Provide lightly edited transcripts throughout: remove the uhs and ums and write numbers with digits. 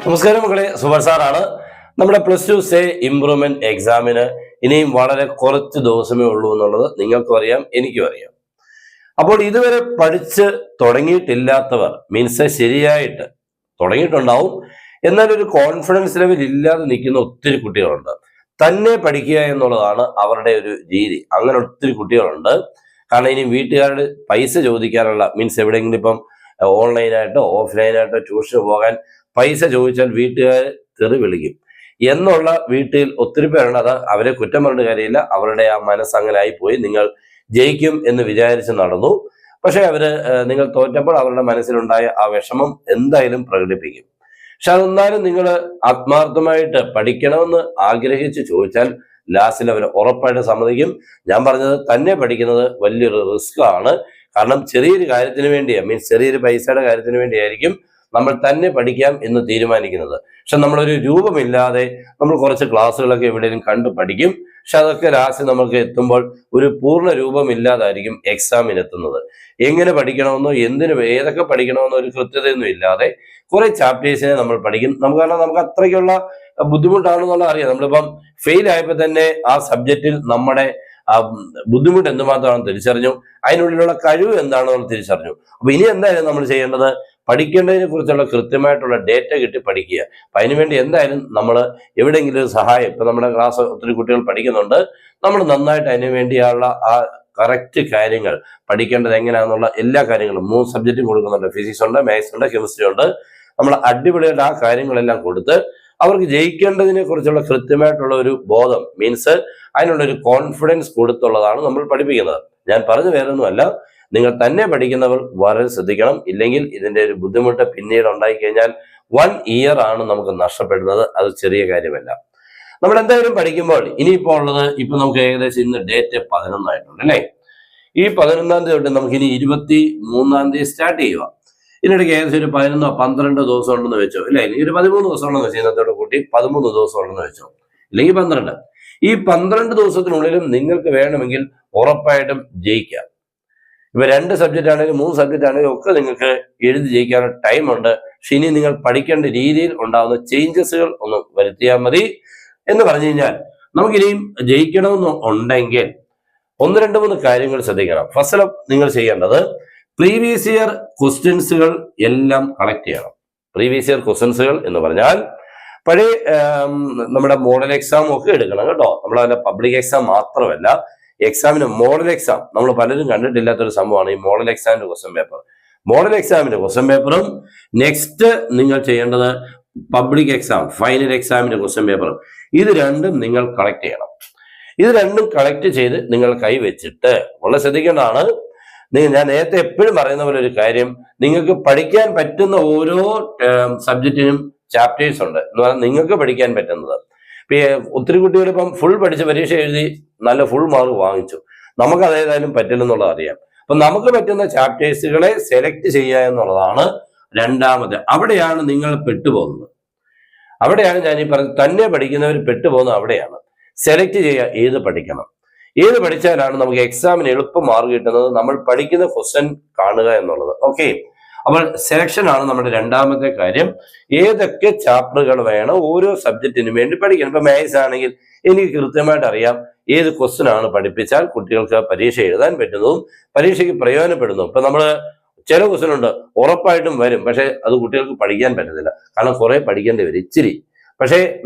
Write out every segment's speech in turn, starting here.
നമസ്കാരം മക്കളെ, സുബർ സാറാണ്. നമ്മുടെ +2 സേ ഇംപ്രൂവ്മെന്റ് എക്സാമിന് ഇനിയും വളരെ കുറച്ച് ദിവസമേ ഉള്ളൂ എന്നുള്ളത് നിങ്ങൾക്കും അറിയാം, എനിക്കും അറിയാം. അപ്പോൾ ഇതുവരെ പഠിച്ച് തുടങ്ങിയിട്ടില്ലാത്തവർ മീൻസ് ശരിയായിട്ട് തുടങ്ങിയിട്ടുണ്ടാവും, എന്നാൽ ഒരു കോൺഫിഡൻസ് ലെവൽ ഇല്ലാതെ നിൽക്കുന്ന ഒത്തിരി കുട്ടികളുണ്ട്. തന്നെ പഠിക്കുക എന്നുള്ളതാണ് അവരുടെ ഒരു രീതി. അങ്ങനെ ഒത്തിരി കുട്ടികളുണ്ട്. കാരണം ഇനി വീട്ടുകാരുടെ പൈസ ചോദിക്കാനുള്ള മീൻസ് എവിടെയെങ്കിലും ഇപ്പം ഓൺലൈനായിട്ടോ ഓഫ്ലൈനായിട്ടോ ട്യൂഷന് പോകാൻ പൈസ ചോദിച്ചാൽ വീട്ടുകാർ തെറി വിളിക്കും എന്നുള്ള വീട്ടിൽ ഒത്തിരി പേരുണ്ട്. അത് അവരെ കുറ്റം പറഞ്ഞ കാര്യമില്ല, അവരുടെ ആ മനസ്സ് അങ്ങനെ ആയിപ്പോയി. നിങ്ങൾ ജയിക്കും എന്ന് വിചാരിച്ച് നടന്നു, പക്ഷെ നിങ്ങൾ തോറ്റപ്പോൾ അവരുടെ മനസ്സിലുണ്ടായ ആ വിഷമം എന്തായാലും പ്രകടിപ്പിക്കും. പക്ഷെ അതെന്നാലും നിങ്ങൾ ആത്മാർത്ഥമായിട്ട് പഠിക്കണമെന്ന് ആഗ്രഹിച്ച് ചോദിച്ചാൽ ലാസ്റ്റിൽ അവർ ഉറപ്പായിട്ട് സമ്മതിക്കും. ഞാൻ പറഞ്ഞത് തന്നെ പഠിക്കുന്നത് വലിയൊരു റിസ്ക് ആണ്. കാരണം ചെറിയൊരു കാര്യത്തിന് വേണ്ടിയാണ്, മീൻസ് ചെറിയൊരു പൈസയുടെ കാര്യത്തിന് വേണ്ടിയായിരിക്കും നമ്മൾ തന്നെ പഠിക്കാം എന്ന് തീരുമാനിക്കുന്നത്. പക്ഷെ നമ്മളൊരു രൂപമില്ലാതെ നമ്മൾ കുറച്ച് ക്ലാസ്സുകളൊക്കെ എവിടെയും കണ്ടു പഠിക്കും. പക്ഷെ അതൊക്കെ ലാസ്റ്റ് നമുക്ക് എത്തുമ്പോൾ ഒരു പൂർണ്ണ രൂപമില്ലാതായിരിക്കും എക്സാമിന് എത്തുന്നത്. എങ്ങനെ പഠിക്കണമെന്നോ ഏതൊക്കെ പഠിക്കണമെന്നോ ഒരു കൃത്യതയൊന്നും ഇല്ലാതെ കുറെ ചാപ്റ്റേഴ്സിനെ നമ്മൾ പഠിക്കും. കാരണം നമുക്ക് അത്രയ്ക്കുള്ള ബുദ്ധിമുട്ടാണെന്നുള്ള അറിയാം. നമ്മളിപ്പം ഫെയിൽ ആയപ്പോൾ തന്നെ ആ സബ്ജക്റ്റിൽ നമ്മുടെ ബുദ്ധിമുട്ട് എന്തുമാത്രമാണ് തിരിച്ചറിഞ്ഞു, അതിനുള്ളിലുള്ള കഴിവ് എന്താണെന്ന് തിരിച്ചറിഞ്ഞു. അപ്പൊ ഇനി എന്തായാലും നമ്മൾ ചെയ്യേണ്ടത് പഠിക്കേണ്ടതിനെ കുറിച്ചുള്ള കൃത്യമായിട്ടുള്ള ഡേറ്റ കിട്ടി പഠിക്കുക. അപ്പൊ അതിനുവേണ്ടി എന്തായാലും നമ്മൾ എവിടെയെങ്കിലും ഒരു സഹായം, ഇപ്പൊ നമ്മുടെ ക്ലാസ് ഒത്തിരി കുട്ടികൾ പഠിക്കുന്നുണ്ട്, നമ്മൾ നന്നായിട്ട് അതിനു വേണ്ടിയുള്ള ആ കറക്റ്റ് കാര്യങ്ങൾ പഠിക്കേണ്ടത് എങ്ങനെയാണെന്നുള്ള എല്ലാ കാര്യങ്ങളും 3 സബ്ജക്റ്റും കൊടുക്കുന്നുണ്ട്. ഫിസിക്സ് ഉണ്ട്, മാത്സ് ഉണ്ട്, കെമിസ്ട്രി ഉണ്ട്. നമ്മൾ അടിപൊളിയായിട്ട് ആ കാര്യങ്ങളെല്ലാം കൊടുത്ത് അവർക്ക് ജയിക്കേണ്ടതിനെ കുറിച്ചുള്ള കൃത്യമായിട്ടുള്ള ഒരു ബോധം മീൻസ് അതിനുള്ളൊരു കോൺഫിഡൻസ് കൊടുത്തുള്ളതാണ് നമ്മൾ പഠിപ്പിക്കുന്നത്. ഞാൻ പറഞ്ഞു വേറൊന്നുമല്ല, നിങ്ങൾ തന്നെ പഠിക്കുന്നവർ വളരെ ശ്രദ്ധിക്കണം. ഇല്ലെങ്കിൽ ഇതിന്റെ ഒരു ബുദ്ധിമുട്ട് പിന്നീട് ഉണ്ടായിക്കഴിഞ്ഞാൽ 1 ഇയർ ആണ് നമുക്ക് നഷ്ടപ്പെടുന്നത്. അത് ചെറിയ കാര്യമല്ല. നമ്മൾ എന്തായാലും പഠിക്കുമ്പോൾ ഇനിയിപ്പോൾ ഉള്ളത്, ഇപ്പൊ നമുക്ക് ഏകദേശം ഇന്ന് ഡേറ്റ് 11 ആയിട്ടുണ്ട് അല്ലേ. ഈ 11-ാം തീയതി തൊട്ട് നമുക്ക് ഇനി 23-ാം തീയതി സ്റ്റാർട്ട് ചെയ്യുക. ഇതിനിടയ്ക്ക് ഏകദേശം ഒരു 11-12 ദിവസം ഉണ്ടെന്ന് വെച്ചോ, ഇല്ല ഇനി ഒരു 13 ദിവസം ഉണ്ടെന്ന് വെച്ചോ, ഇന്നത്തോടെ കൂട്ടി 13 ദിവസം ഉണ്ടെന്ന് വെച്ചോ, ഇല്ലെങ്കിൽ 12. ഈ 12 ദിവസത്തിനുള്ളിലും നിങ്ങൾക്ക് വേണമെങ്കിൽ ഉറപ്പായിട്ടും ജയിക്കാം. ഇപ്പൊ 2 സബ്ജക്റ്റ് ആണെങ്കിലും 3 സബ്ജക്റ്റ് ആണെങ്കിലും ഒക്കെ നിങ്ങൾക്ക് എഴുതി ജയിക്കാനുള്ള ടൈമുണ്ട്. പക്ഷെ ഇനി നിങ്ങൾ പഠിക്കേണ്ട രീതിയിൽ ഉണ്ടാകുന്ന ചേഞ്ചസുകൾ ഒന്ന് വരുത്തിയാൽ മതി. എന്ന് പറഞ്ഞു കഴിഞ്ഞാൽ നമുക്കിനിയും ജയിക്കണമെന്ന് ഉണ്ടെങ്കിൽ 1-2-3 കാര്യങ്ങൾ ശ്രദ്ധിക്കണം. ഫസ്റ്റ് നിങ്ങൾ ചെയ്യേണ്ടത് പ്രീവിയസ് ഇയർ ക്വസ്റ്റ്യൻസുകൾ എല്ലാം കളക്ട് ചെയ്യണം. പ്രീവിയസ് ഇയർ ക്വസ്റ്റ്യൻസുകൾ എന്ന് പറഞ്ഞാൽ പഴയ നമ്മുടെ മോഡൽ എക്സാം ഒക്കെ എടുക്കണം കേട്ടോ. നമ്മളതിന്റെ പബ്ലിക് എക്സാം മാത്രമല്ല, എക്സാമിന് മോഡൽ എക്സാം നമ്മൾ പലരും കണ്ടിട്ടില്ലാത്തൊരു സംഭവമാണ് ഈ മോഡൽ എക്സാമിന്റെ ക്വസ്റ്റ്യൻ പേപ്പർ. മോഡൽ എക്സാമിന്റെ ക്വസ്റ്റ്യൻ പേപ്പറും നെക്സ്റ്റ് നിങ്ങൾ ചെയ്യേണ്ടത് പബ്ലിക് എക്സാം ഫൈനൽ എക്സാമിന്റെ ക്വസ്റ്റ്യൻ പേപ്പറും, ഇത് രണ്ടും നിങ്ങൾ കളക്ട് ചെയ്യണം. ഇത് രണ്ടും കളക്ട് ചെയ്ത് നിങ്ങൾ കൈവച്ചിട്ട് വളരെ ശ്രദ്ധിക്കേണ്ടതാണ്. ഞാൻ നേരത്തെ എപ്പോഴും പറയുന്ന പോലെ ഒരു കാര്യം, നിങ്ങൾക്ക് പഠിക്കാൻ പറ്റുന്ന ഓരോ സബ്ജക്റ്റിനും ചാപ്റ്റേഴ്സ് ഉണ്ട് എന്ന് പറഞ്ഞാൽ നിങ്ങൾക്ക് പഠിക്കാൻ പറ്റുന്നത്. ഒത്തിരി കുട്ടികൾ ഇപ്പം ഫുൾ പഠിച്ച് പരീക്ഷ എഴുതി നല്ല ഫുൾ മാർക്ക് വാങ്ങിച്ചു. നമുക്ക് അതേതായാലും പറ്റില്ലെന്നുള്ളത് അറിയാം. അപ്പൊ നമുക്ക് പറ്റുന്ന ചാപ്റ്റേഴ്സുകളെ സെലക്ട് ചെയ്യുക എന്നുള്ളതാണ് രണ്ടാമത്. അവിടെയാണ് നിങ്ങൾ പെട്ടുപോകുന്നത്. അവിടെയാണ് ഞാൻ ഈ പറഞ്ഞത്, തന്നെ പഠിക്കുന്നവർ പെട്ടുപോകുന്നത് അവിടെയാണ്. സെലക്ട് ചെയ്യുക, ഏത് പഠിക്കണം, ഏത് പഠിച്ചാലാണ് നമുക്ക് എക്സാമിന് എളുപ്പം മാർക്ക് കിട്ടുന്നത്, നമ്മൾ പഠിക്കുന്ന ക്വസ്റ്റ്യൻ കാണുക എന്നുള്ളത്. ഓക്കെ, അപ്പോൾ സെലക്ഷൻ ആണ് നമ്മുടെ രണ്ടാമത്തെ കാര്യം. ഏതൊക്കെ ചാപ്റ്ററുകൾ വേണം ഓരോ സബ്ജക്റ്റിനും വേണ്ടി പഠിക്കണം. ഇപ്പൊ മാത്സ് ആണെങ്കിൽ എനിക്ക് കൃത്യമായിട്ട് അറിയാം ഏത് ക്വസ്റ്റ്യൻ ആണ് പഠിപ്പിച്ചാൽ കുട്ടികൾക്ക് പരീക്ഷ എഴുതാൻ പറ്റുന്നതും പരീക്ഷയ്ക്ക് പ്രയോജനപ്പെടുന്നതും. ഇപ്പൊ നമ്മള് ചില ക്വസ്റ്റ്യൻ ഉണ്ട് ഉറപ്പായിട്ടും വരും, പക്ഷെ അത് കുട്ടികൾക്ക് പഠിക്കാൻ പറ്റത്തില്ല. കാരണം കുറെ പഠിക്കേണ്ടി വരും ഇച്ചിരി. പക്ഷേ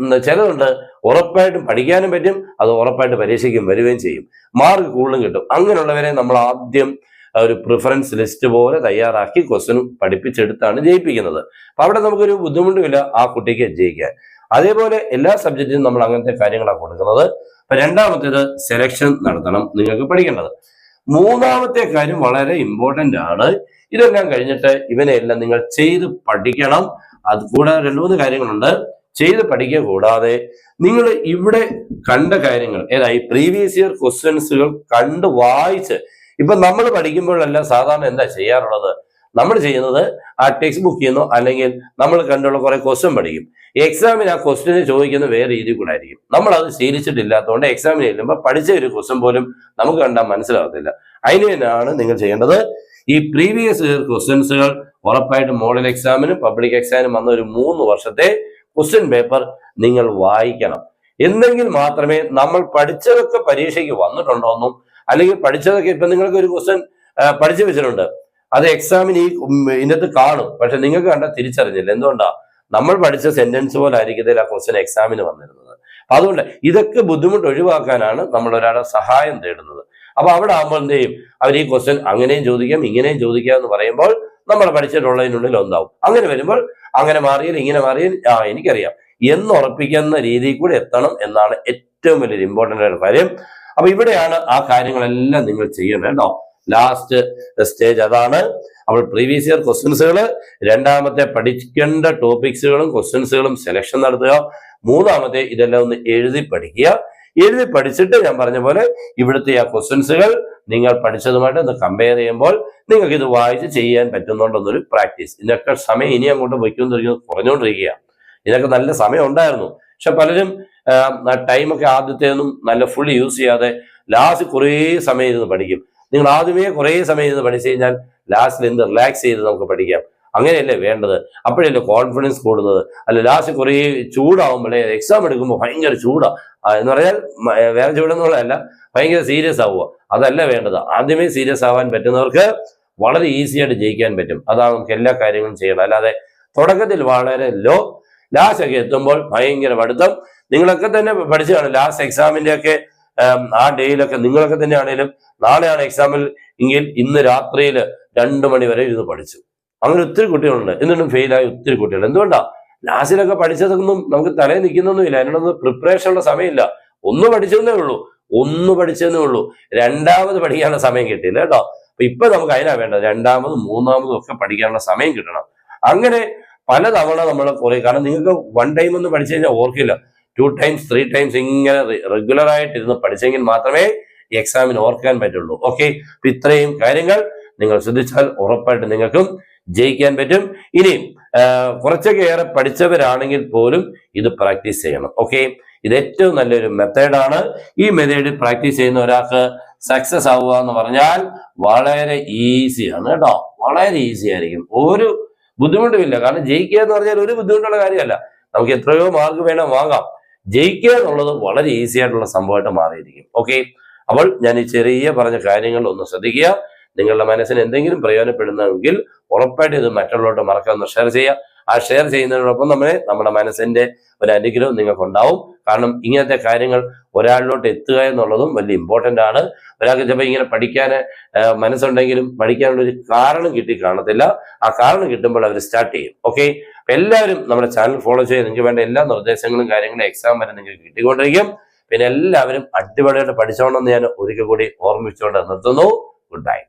ചിലതുണ്ട് ഉറപ്പായിട്ടും പഠിക്കാനും പറ്റും, അത് ഉറപ്പായിട്ട് പരീക്ഷയ്ക്കും വരികയും ചെയ്യും, മാർക്ക് കൂടുതലും കിട്ടും. അങ്ങനെയുള്ളവരെ നമ്മൾ ആദ്യം ഒരു പ്രിഫറൻസ് ലിസ്റ്റ് പോലെ തയ്യാറാക്കി ക്വസ്റ്റ്യൻ പഠിപ്പിച്ചെടുത്താണ് ജയിപ്പിക്കുന്നത്. അപ്പൊ അവിടെ നമുക്കൊരു ബുദ്ധിമുട്ടുമില്ല ആ കുട്ടിക്ക് ജയിക്കാൻ. അതേപോലെ എല്ലാ സബ്ജക്റ്റിനും നമ്മൾ അങ്ങനത്തെ കാര്യങ്ങളാണ് കൊടുക്കുന്നത്. അപ്പൊ രണ്ടാമത്തേത് സെലക്ഷൻ നടത്തണം നിങ്ങൾക്ക് പഠിക്കേണ്ടത്. മൂന്നാമത്തെ കാര്യം വളരെ ഇമ്പോർട്ടന്റ് ആണ്. ഇതെല്ലാം കഴിഞ്ഞിട്ട് ഇവനെല്ലാം നിങ്ങൾ ചെയ്ത് പഠിക്കണം. അത് കൂടാതെ 2-3 കാര്യങ്ങളുണ്ട്. ചെയ്ത് പഠിക്കുക കൂടാതെ നിങ്ങൾ ഇവിടെ കണ്ട കാര്യങ്ങൾ ഏതായി പ്രീവിയസ് ഇയർ ക്വസ്റ്റ്യൻസുകൾ കണ്ട് വായിച്ച്, ഇപ്പൊ നമ്മൾ പഠിക്കുമ്പോഴെല്ലാം സാധാരണ എന്താ ചെയ്യാറുള്ളത്, നമ്മൾ ചെയ്യുന്നത് ആ ടെക്സ്റ്റ് ബുക്ക് ചെയ്യുന്നു, അല്ലെങ്കിൽ നമ്മൾ കണ്ടുള്ള കുറെ ക്വസ്റ്റ്യൻ പഠിക്കും. എക്സാമിന് ആ ക്വസ്റ്റ്യന് ചോദിക്കുന്ന വേറെ രീതി കൂടെ ആയിരിക്കും. നമ്മൾ അത് ശീലിച്ചിട്ടില്ലാത്തതുകൊണ്ട് എക്സാമിന് ചെല്ലുമ്പോൾ പഠിച്ച ഒരു ക്വസ്റ്റ്യൻ പോലും നമുക്ക് കണ്ടാൽ മനസ്സിലാകത്തില്ല. അതിന് തന്നെയാണ് നിങ്ങൾ ചെയ്യേണ്ടത്. ഈ പ്രീവിയസ് ഇയർ ക്വസ്റ്റ്യൻസുകൾ ഉറപ്പായിട്ടും മോഡൽ എക്സാമിനും പബ്ലിക് എക്സാമിനും വന്ന ഒരു 3 വർഷത്തെ ക്വസ്റ്റ്യൻ പേപ്പർ നിങ്ങൾ വായിക്കണം. എന്നെങ്കിൽ മാത്രമേ നമ്മൾ പഠിച്ചതൊക്കെ പരീക്ഷയ്ക്ക് വന്നിട്ടുണ്ടോന്നും, അല്ലെങ്കിൽ പഠിച്ചതൊക്കെ ഇപ്പൊ നിങ്ങൾക്ക് ഒരു ക്വസ്റ്റ്യൻ പഠിച്ചു വെച്ചിട്ടുണ്ട്, അത് എക്സാമിന് ഇതിനകത്ത് കാണും, പക്ഷെ നിങ്ങൾക്ക് കണ്ട തിരിച്ചറിഞ്ഞില്ല. എന്തുകൊണ്ടാ? നമ്മൾ പഠിച്ച സെന്റൻസ് പോലെ ആയിരിക്കത്തില്ല ആ ക്വസ്റ്റ്യൻ എക്സാമിന് വന്നിരുന്നത്. അതുകൊണ്ട് ഇതൊക്കെ ബുദ്ധിമുട്ട് ഒഴിവാക്കാനാണ് നമ്മൾ ഒരാളുടെ സഹായം തേടുന്നത്. അപ്പൊ അവിടെ ആകുമ്പോൾ എന്ത് ചെയ്യും? അവർ ഈ ക്വസ്റ്റ്യൻ അങ്ങനെയും ചോദിക്കാം ഇങ്ങനെയും ചോദിക്കാം എന്ന് പറയുമ്പോൾ നമ്മൾ പഠിച്ചിട്ടുള്ളതിനുള്ളിൽ ഒന്നാവും. അങ്ങനെ വരുമ്പോൾ അങ്ങനെ മാറിയാൽ ഇങ്ങനെ മാറിയാൽ എനിക്കറിയാം എന്നുറപ്പിക്കുന്ന രീതിയിൽ കൂടെ എത്തണം എന്നാണ് ഏറ്റവും വലിയൊരു ഇമ്പോർട്ടൻ്റ് ആയ കാര്യം. അപ്പൊ ഇവിടെയാണ് ആ കാര്യങ്ങളെല്ലാം നിങ്ങൾ ചെയ്യേണ്ടത് കേട്ടോ. ലാസ്റ്റ് സ്റ്റേജ് അതാണ്. അപ്പോൾ പ്രീവിയസ് ഇയർ ക്വസ്റ്റ്യൻസുകൾ, രണ്ടാമത്തെ പഠിക്കേണ്ട ടോപ്പിക്സുകളും ക്വസ്റ്റ്യൻസുകളും സെലക്ഷൻ നടത്തുക, മൂന്നാമത്തെ ഇതെല്ലാം ഒന്ന് എഴുതി പഠിക്കുക. എഴുതി പഠിച്ചിട്ട് ഞാൻ പറഞ്ഞ പോലെ ഇവിടുത്തെ ആ ക്വസ്റ്റ്യൻസുകൾ നിങ്ങൾ പഠിച്ചതുമായിട്ട് ഒന്ന് കമ്പയർ ചെയ്യുമ്പോൾ നിങ്ങൾക്ക് ഇത് വായിച്ച് ചെയ്യാൻ പറ്റുന്നുണ്ടെന്നൊരു പ്രാക്ടീസ്. ഇതിനൊക്കെ സമയം ഇനി അങ്ങോട്ട് കുറഞ്ഞുകൊണ്ടിരിക്കുക. ഇതിനൊക്കെ നല്ല സമയം ഉണ്ടായിരുന്നു, പക്ഷെ പലരും ടൈമൊക്കെ ആദ്യത്തേതൊന്നും നല്ല ഫുൾ യൂസ് ചെയ്യാതെ ലാസ്റ്റ് കുറേ സമയം ഇരുന്ന് പഠിക്കും. നിങ്ങൾ ആദ്യമേ കുറേ സമയം ഇരുന്ന് പഠിച്ചു കഴിഞ്ഞാൽ ലാസ്റ്റിൽ എന്ത് റിലാക്സ് ചെയ്ത് നമുക്ക് പഠിക്കാം. അങ്ങനെയല്ലേ വേണ്ടത്? അപ്പോഴല്ലേ കോൺഫിഡൻസ് കൂടുന്നത്. അല്ല ലാസ്റ്റ് കുറേ ചൂടാവുമ്പോഴേ എക്സാം എടുക്കുമ്പോൾ ഭയങ്കര ചൂടാ എന്ന് പറഞ്ഞാൽ വേറെ ചൂടെന്നുള്ളതല്ല, ഭയങ്കര സീരിയസ് ആവുക. അതല്ല വേണ്ടത്. ആദ്യമേ സീരിയസ് ആവാൻ പറ്റുന്നവർക്ക് വളരെ ഈസി ആയിട്ട് ജയിക്കാൻ പറ്റും. അതാണ് നമുക്ക് എല്ലാ കാര്യങ്ങളും ചെയ്യണം. അല്ലാതെ തുടക്കത്തിൽ വളരെ ലോ, ലാസ്റ്റ് ഒക്കെ എത്തുമ്പോൾ ഭയങ്കര പഠിത്തം. നിങ്ങളൊക്കെ തന്നെ പഠിച്ചു കാണും. ലാസ്റ്റ് എക്സാമിന്റെ ഒക്കെ ആ ഡേയിലൊക്കെ നിങ്ങളൊക്കെ തന്നെ ആണെങ്കിലും നാളെയാണ് എക്സാമിൽ എങ്കിൽ ഇന്ന് രാത്രിയിൽ 2 മണി വരെ ഇരുന്ന് പഠിച്ചു. അങ്ങനെ ഒത്തിരി കുട്ടികളുണ്ട്. എന്നിട്ടും ഫെയിലായ ഒത്തിരി കുട്ടികൾ. എന്തുകൊണ്ടാ? ലാസ്റ്റിലൊക്കെ പഠിച്ചതൊന്നും നമുക്ക് തലയിൽ നിൽക്കുന്നൊന്നുമില്ല. അതിനൊന്നും പ്രിപ്പറേഷനുള്ള സമയമില്ല. ഒന്ന് പഠിച്ചതേ ഉള്ളൂ. രണ്ടാമത് പഠിക്കാനുള്ള സമയം കിട്ടിയില്ല കേട്ടോ. അപ്പൊ ഇപ്പൊ നമുക്ക് അതിനാ വേണ്ടത്. രണ്ടാമതും മൂന്നാമതും ഒക്കെ പഠിക്കാനുള്ള സമയം കിട്ടണം. അങ്ങനെ പലതവണ നമ്മൾ കുറെ, കാരണം നിങ്ങൾക്ക് 1 ടൈം ഒന്നും പഠിച്ചു കഴിഞ്ഞാൽ ഓർക്കില്ല. 2 ടൈംസ് 3 ടൈംസ് ഇങ്ങനെ റെഗുലർ ആയിട്ട് ഇരുന്ന് പഠിച്ചെങ്കിൽ മാത്രമേ എക്സാമിന് ഓർക്കാൻ പറ്റുള്ളൂ. ഓക്കെ, ഇത്രയും കാര്യങ്ങൾ നിങ്ങൾ ശ്രദ്ധിച്ചാൽ ഉറപ്പായിട്ട് നിങ്ങൾക്കും ജയിക്കാൻ പറ്റും. ഇനി കുറച്ചൊക്കെ ഏറെ പഠിച്ചവരാണെങ്കിൽ പോലും ഇത് പ്രാക്ടീസ് ചെയ്യണം. ഓക്കെ, ഇത് ഏറ്റവും നല്ലൊരു മെത്തേഡാണ്. ഈ മെത്തേഡിൽ പ്രാക്ടീസ് ചെയ്യുന്ന ഒരാൾക്ക് സക്സസ് ആവുക എന്ന് പറഞ്ഞാൽ വളരെ ഈസിയാണ് കേട്ടോ. വളരെ ഈസി ആയിരിക്കും, ഒരു ബുദ്ധിമുട്ടുമില്ല. കാരണം ജയിക്കുക എന്ന് പറഞ്ഞാൽ ഒരു ബുദ്ധിമുട്ടുള്ള കാര്യമല്ല. നമുക്ക് എത്രയോ മാർക്ക് വേണം വാങ്ങാം. ജയിക്കുക എന്നുള്ളത് വളരെ ഈസി ആയിട്ടുള്ള സംഭവമായിട്ട് മാറിയിരിക്കും. ഓക്കെ, അപ്പോൾ ഞാൻ ഈ ചെറിയ പറഞ്ഞ കാര്യങ്ങൾ ഒന്ന് ശ്രദ്ധിക്കുക. നിങ്ങളുടെ മനസ്സിന് എന്തെങ്കിലും പ്രയോജനപ്പെടുന്നെങ്കിൽ ഉറപ്പായിട്ട് ഇത് മറ്റുള്ളവരോട് മറക്കാതെ ഷെയർ ചെയ്യുക. ആ ഷെയർ ചെയ്യുന്നതിനോടൊപ്പം നമ്മുടെ മനസ്സിന്റെ ഒരു അനുഗ്രഹം നിങ്ങൾക്ക് ഉണ്ടാവും. കാരണം ഇങ്ങനത്തെ കാര്യങ്ങൾ ഒരാളിലോട്ട് എത്തുക എന്നുള്ളതും വലിയ ഇമ്പോർട്ടൻ്റ് ആണ്. ഒരാൾക്ക് ചിലപ്പോൾ ഇങ്ങനെ പഠിക്കാൻ മനസ്സുണ്ടെങ്കിലും പഠിക്കാനുള്ള ഒരു കാരണം കിട്ടി കാണത്തില്ല. ആ കാരണം കിട്ടുമ്പോൾ അവർ സ്റ്റാർട്ട് ചെയ്യും. ഓക്കെ, എല്ലാവരും നമ്മുടെ ചാനൽ ഫോളോ ചെയ്ത് നിങ്ങൾക്ക് വേണ്ട എല്ലാ നിർദ്ദേശങ്ങളും കാര്യങ്ങളും എക്സാം വരെ നിങ്ങൾക്ക് കിട്ടിക്കൊണ്ടിരിക്കും. പിന്നെ എല്ലാവരും അടിപൊളിയായിട്ട് പഠിച്ചോണമെന്ന് ഞാൻ ഒരിക്കൽ കൂടി ഓർമ്മിച്ചുകൊണ്ട് നിർത്തുന്നു. Good bye.